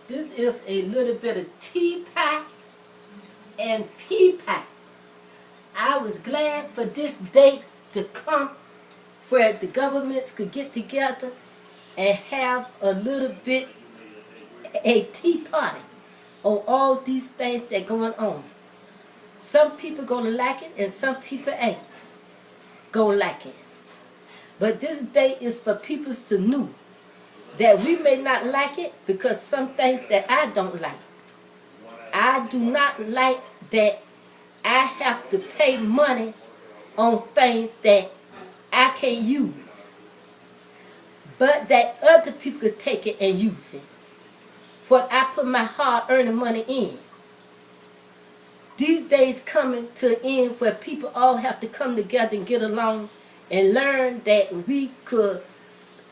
This is a little bit of tea pie and pea pie. I was glad for this day to come where the governments could get together and have a little bit a tea party on all these things that going on. Some people gonna like it and some people ain't gonna like it. But this day is for people to know that we may not like it because some things that I don't like. I do not like that I have to pay money on things that I can't use, but that other people could take it and use it. What I put my hard-earned money in. These days coming to an end where people all have to come together and get along and learn that we could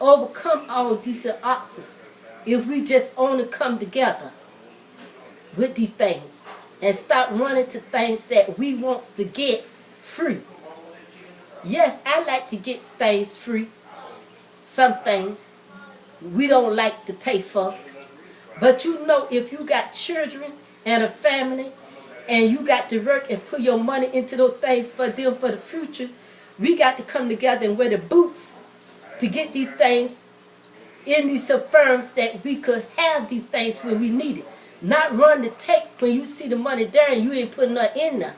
overcome all these obstacles if we just only come together with these things and stop running to things that we want to get free. Yes, I like to get things free. Some things we don't like to pay for. But you know, if you got children and a family and you got to work and put your money into those things for them for the future, we got to come together and wear the boots to get these things in these firms that we could have these things when we need it. Not run to take when you see the money there and you ain't putting nothing in there.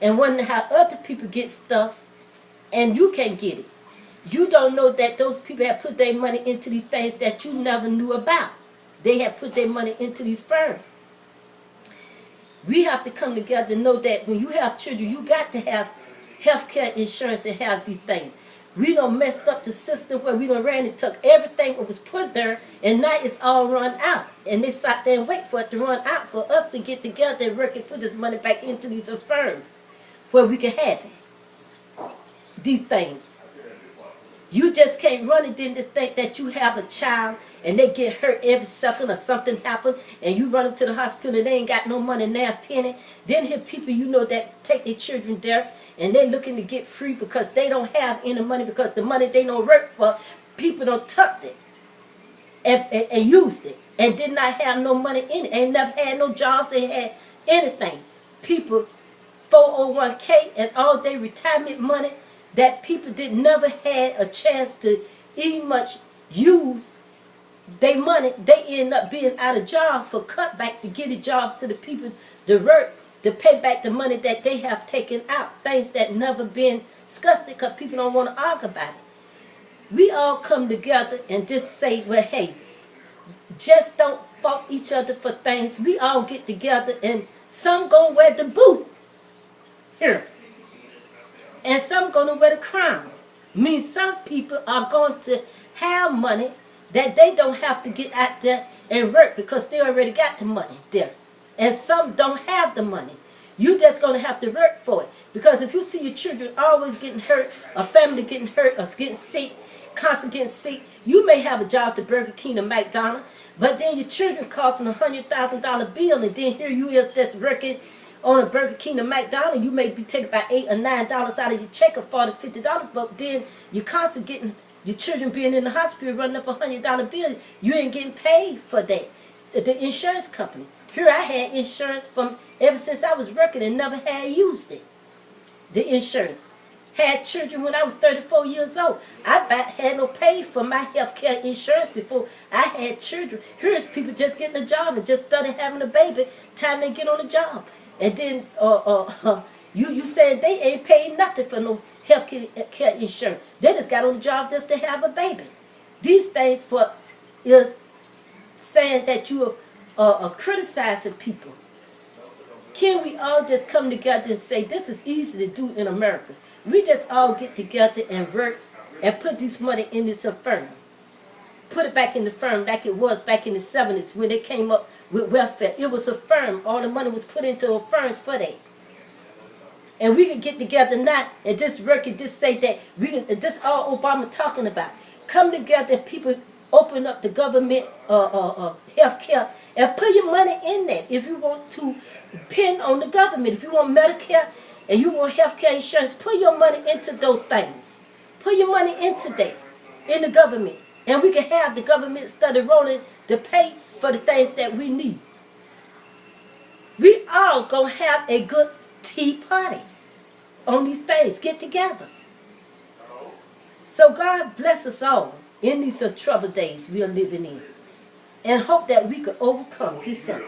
And wonder how other people get stuff and you can't get it. You don't know that those people have put their money into these things that you never knew about. They have put their money into these firms. We have to come together and know that when you have children, you got to have health care insurance and have these things. We done messed up the system where we done ran and took everything that was put there, and now it's all run out. And they sat there and wait for it to run out for us to get together and work and put this money back into these firms where we can have it. These things. You just can't run it then to think that you have a child and they get hurt every second or something happen and you run them to the hospital and they ain't got no money now, penny. Then here people you know that take their children there and they're looking to get free because they don't have any money because the money they don't work for, people don't tucked it and used it and did not have no money in it. Ain't never had no jobs, ain't had anything. People 401k and all their retirement money that people never had a chance to even much use their money, they end up being out of job for cutback to get the jobs to the people to work, to pay back the money that they have taken out. Things that never been discussed because people don't want to argue about it. We all come together and just say, well, hey, just don't fault each other for things. We all get together and some gonna wear the boot here. And some going to wear the crown. Means some people are going to have money that they don't have to get out there and work because they already got the money there. And some don't have the money. You just going to have to work for it. Because if you see your children always getting hurt, a family getting hurt, or getting sick, constantly getting sick, you may have a job to Burger King or McDonald's, but then your children costing $100,000 bill, and then here you is that's working on a Burger King or McDonald's, you may be taking about $8 or $9 out of your check or $40, $50, but then you're constantly getting your children being in the hospital running up $100 bill. You ain't getting paid for that. The insurance company. Here I had insurance from ever since I was working and never had used it. The insurance. Had children when I was 34 years old. I had no pay for my health care insurance before I had children. Here's people just getting a job and just started having a baby time they get on the job. And then you said they ain't paid nothing for no health care insurance. They just got on the job just to have a baby. These things what is saying that you are criticizing people. Can we all just come together and say this is easy to do in America? We just all get together and work and put this money in this firm. Put it back in the firm like it was back in the 70s when they came up with welfare. It was a firm. All the money was put into a firms for that. And we can get together now and just work and just say that this all Obama talking about. Come together and people open up the government health care and put your money in that. If you want to depend on the government, if you want Medicare and you want health care insurance, put your money into those things. Put your money into that in the government. And we can have the government study rolling to pay for for the things that we need. We all gonna have a good tea party on these things. Get together. So God bless us all in these troubled days we are living in. And hope that we could overcome December.